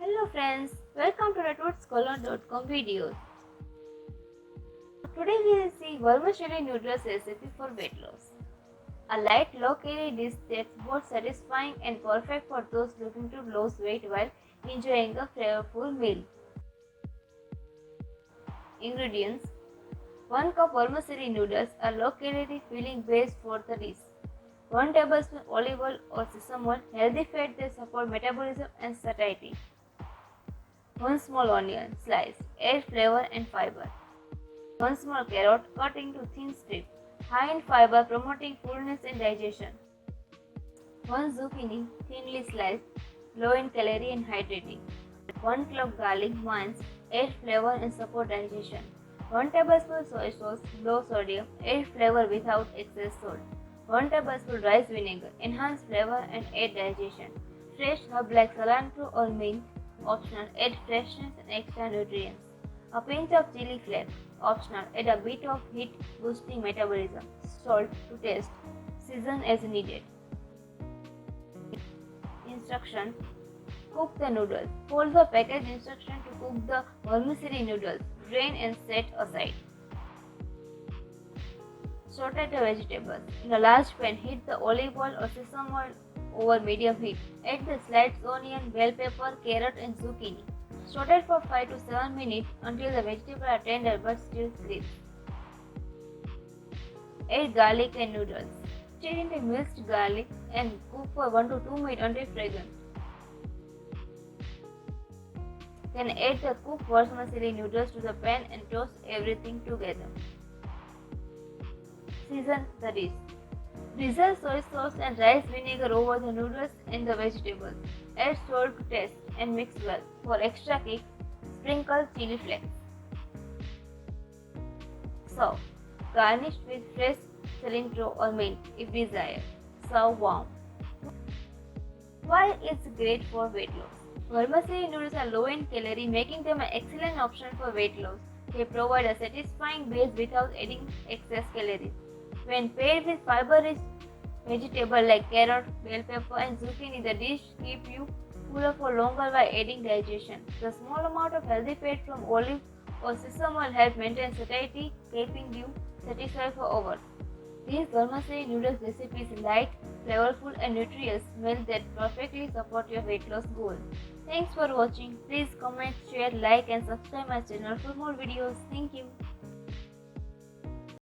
Hello friends, welcome to the tutscolor.com videos. Today we will see vermicelli noodles recipe for weight loss. A light low-calorie dish that's both satisfying and perfect for those looking to lose weight while enjoying a flavorful meal. Ingredients: 1 cup vermicelli noodles, a low-calorie filling base for the dish. 1 tablespoon olive oil or sesame oil, healthy fat that support metabolism and satiety. 1 small onion, sliced, add flavor and fiber. 1 small carrot, cut into thin strips, high in fiber, promoting fullness and digestion. 1 zucchini, thinly sliced, low in calorie and hydrating. 1 clove garlic, minced, add flavor and support digestion. 1 tablespoon soy sauce, low sodium, add flavor without excess salt. 1 tablespoon rice vinegar, enhance flavor and aid digestion. Fresh herb like cilantro or mint, optional, add freshness and extra nutrients. A pinch of chili flakes, optional, add a bit of heat boosting metabolism. Salt to taste, season as needed. Instruction: cook the noodles. Follow the package instruction to cook the vermicelli noodles. Drain and set aside. Saute the vegetables. In a large pan, heat the olive oil or sesame oil over medium heat. Add the sliced onion, bell pepper, carrot and zucchini. Saute for 5 to 7 minutes until the vegetables are tender but still crisp. Add garlic and noodles. Stir in the minced garlic and cook for 1 to 2 minutes until fragrant. Then add the cooked vermicelli noodles to the pan and toss everything together. Season the dish. Drizzle soy sauce and rice vinegar over the noodles and the vegetables. Add salt to taste and mix well. For extra kick, sprinkle chili flakes. Serve. Garnished with fresh cilantro or mint if desired. Serve warm. Why it's great for weight loss? Vermicelli noodles are low in calorie, making them an excellent option for weight loss. They provide a satisfying base without adding excess calories. When paired with fiber-rich vegetables like carrot, bell pepper, and zucchini, the dish keeps you fuller for longer while aiding digestion. The small amount of healthy fat from olive or sesame oil helps maintain satiety, keeping you satisfied for hours. This vermicelli noodles recipe is light, flavorful, and nutritious meal that perfectly support your weight loss goal. Thanks for watching. Please comment, share, like, and subscribe my channel for more videos. Thank you.